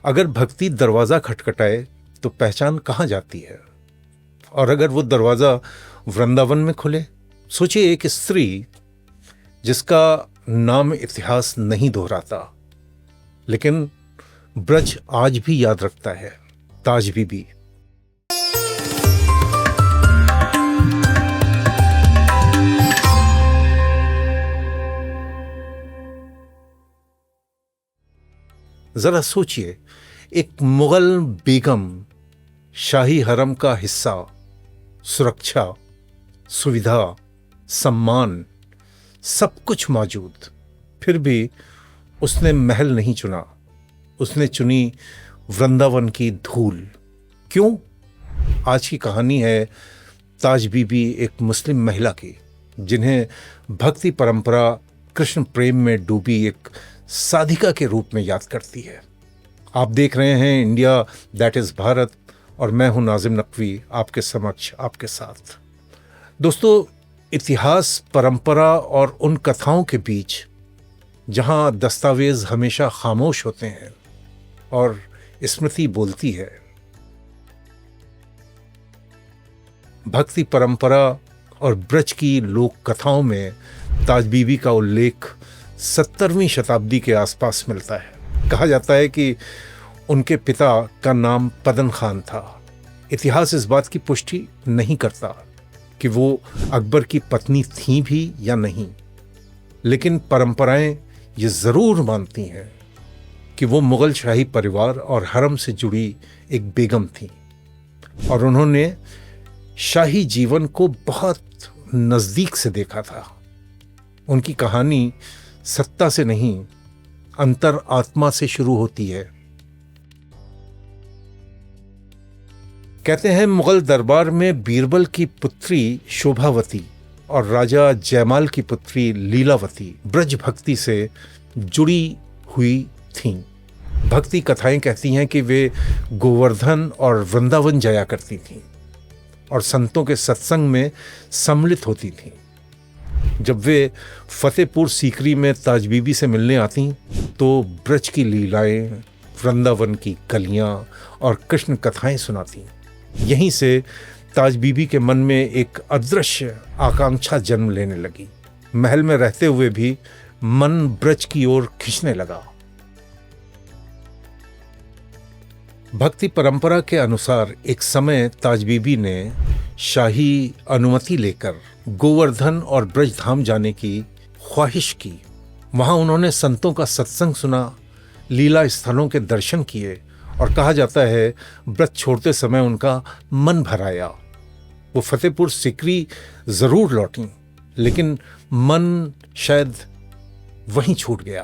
अगर भक्ति दरवाज़ा खटखटाए तो पहचान कहाँ जाती है? और अगर वो दरवाज़ा वृंदावन में खुले? सोचिए, एक स्त्री जिसका नाम इतिहास नहीं दोहराता, लेकिन ब्रज आज भी याद रखता है, ताज बीबी। जरा सोचिए, एक मुगल बेगम, शाही हरम का हिस्सा, सुरक्षा, सुविधा, सम्मान, सब कुछ मौजूद, फिर भी उसने महल नहीं चुना, उसने चुनी वृंदावन की धूल। क्यों? आज की कहानी है ताज बीबी, एक मुस्लिम महिला की, जिन्हें भक्ति परंपरा कृष्ण प्रेम में डूबी एक साधिका के रूप में याद करती है। आप देख रहे हैं इंडिया दैट इज भारत, और मैं हूं नाजिम नकवी, आपके समक्ष, आपके साथ। दोस्तों, इतिहास, परंपरा और उन कथाओं के बीच जहां दस्तावेज हमेशा खामोश होते हैं और स्मृति बोलती है, भक्ति परंपरा और ब्रज की लोक कथाओं में ताज बीबी का उल्लेख 17वीं शताब्दी के आसपास मिलता है। कहा जाता है कि उनके पिता का नाम पदन खान था। इतिहास इस बात की पुष्टि नहीं करता कि वो अकबर की पत्नी थीं भी या नहीं, लेकिन परंपराएं ये जरूर मानती हैं कि वो मुगल शाही परिवार और हरम से जुड़ी एक बेगम थीं, और उन्होंने शाही जीवन को बहुत नजदीक से देखा था। उनकी कहानी सत्ता से नहीं, अंतर आत्मा से शुरू होती है। कहते हैं मुगल दरबार में बीरबल की पुत्री शोभावती और राजा जयमाल की पुत्री लीलावती ब्रज भक्ति से जुड़ी हुई थीं। भक्ति कथाएं कहती हैं कि वे गोवर्धन और वृंदावन जाया करती थीं और संतों के सत्संग में सम्मिलित होती थीं। जब वे फतेहपुर सीकरी में ताज बीबी से मिलने आती तो ब्रज की लीलाएं, वृंदावन की कलियां और कृष्ण कथाएं सुनाती। यहीं से ताज बीबी के मन में एक अदृश्य आकांक्षा जन्म लेने लगी। महल में रहते हुए भी मन ब्रज की ओर खिंचने लगा। भक्ति परंपरा के अनुसार एक समय ताज बीबी ने शाही अनुमति लेकर गोवर्धन और ब्रज धाम जाने की ख्वाहिश की। वहां उन्होंने संतों का सत्संग सुना, लीला स्थलों के दर्शन किए, और कहा जाता है ब्रज छोड़ते समय उनका मन भर आया। वो फतेहपुर सीकरी जरूर लौटी, लेकिन मन शायद वहीं छूट गया।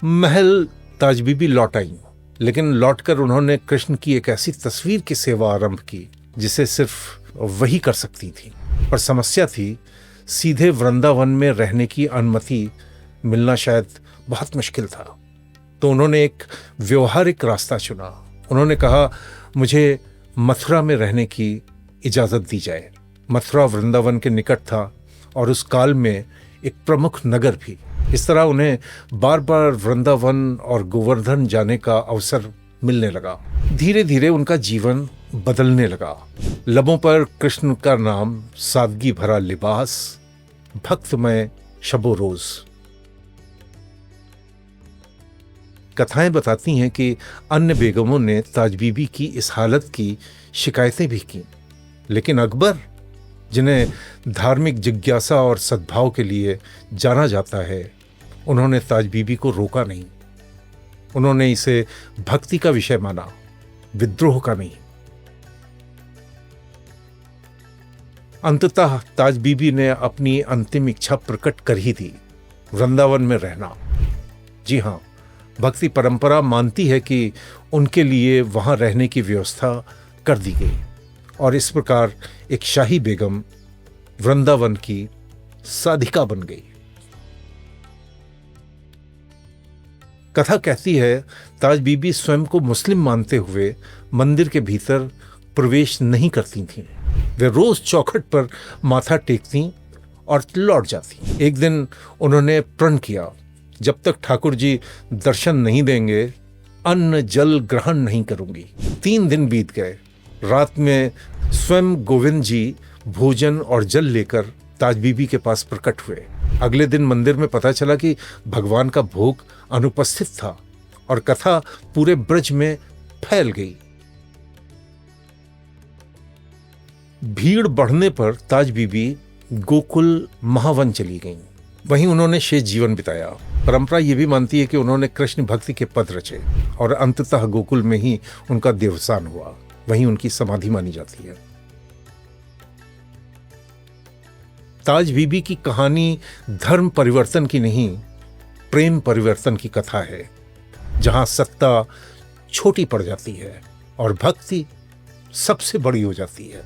महल ताज बीबी लौट आई, लेकिन लौटकर उन्होंने कृष्ण की एक ऐसी तस्वीर की सेवा आरंभ की जिसे सिर्फ वही कर सकती थी। पर समस्या थी, सीधे वृंदावन में रहने की अनुमति मिलना शायद बहुत मुश्किल था। तो उन्होंने एक व्यवहारिक रास्ता चुना। उन्होंने कहा, मुझे मथुरा में रहने की इजाज़त दी जाए। मथुरा वृंदावन के निकट था और उस काल में एक प्रमुख नगर भी। इस तरह उन्हें बार बार वृंदावन और गोवर्धन जाने का अवसर मिलने लगा। धीरे धीरे उनका जीवन बदलने लगा। लबों पर कृष्ण का नाम, सादगी भरा लिबास, भक्तमय शबो रोज। कथाएं बताती हैं कि अन्य बेगमों ने ताज बीबी की इस हालत की शिकायतें भी की, लेकिन अकबर, जिन्हें धार्मिक जिज्ञासा और सद्भाव के लिए जाना जाता है, उन्होंने ताज बीबी को रोका नहीं। उन्होंने इसे भक्ति का विषय माना, विद्रोह का नहीं। अंततः ताज बीबी ने अपनी अंतिम इच्छा प्रकट कर ही दी, वृंदावन में रहना। जी हां, भक्ति परंपरा मानती है कि उनके लिए वहां रहने की व्यवस्था कर दी गई, और इस प्रकार एक शाही बेगम वृंदावन की साधिका बन गई। कथा कहती है, ताज बीबी स्वयं को मुस्लिम मानते हुए मंदिर के भीतर प्रवेश नहीं करती थीं। वे रोज चौखट पर माथा टेकती और लौट जाती। एक दिन उन्होंने प्रण किया जब तक ठाकुर जी दर्शन नहीं देंगे अन्न जल ग्रहण नहीं करूंगी। 3 दिन बीत गए। रात में स्वयं गोविंद जी भोजन और जल लेकर ताज बीबी के पास प्रकट हुए। अगले दिन मंदिर में पता चला कि भगवान का भोग अनुपस्थित था और कथा पूरे ब्रज में फैल गई। भीड़ बढ़ने पर ताज बीबी गोकुल महावन चली गईं। वहीं उन्होंने शेष जीवन बिताया। परंपरा ये भी मानती है कि उन्होंने कृष्ण भक्ति के पद रचे और अंततः गोकुल में ही उनका देवसान हुआ। वहीं उनकी समाधि मानी जाती है। ताज बीबी की कहानी धर्म परिवर्तन की नहीं, प्रेम परिवर्तन की कथा है, जहां सत्ता छोटी पड़ जाती है और भक्ति सबसे बड़ी हो जाती है।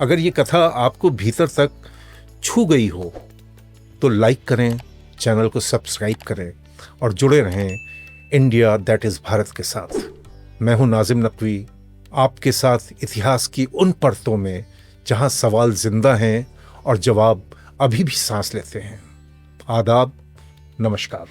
अगर ये कथा आपको भीतर तक छू गई हो तो लाइक करें, चैनल को सब्सक्राइब करें और जुड़े रहें इंडिया दैट इज भारत के साथ। मैं हूं नाजिम नकवी, आपके साथ इतिहास की उन परतों में जहां सवाल जिंदा हैं और जवाब अभी भी सांस लेते हैं। आदाब, नमस्कार।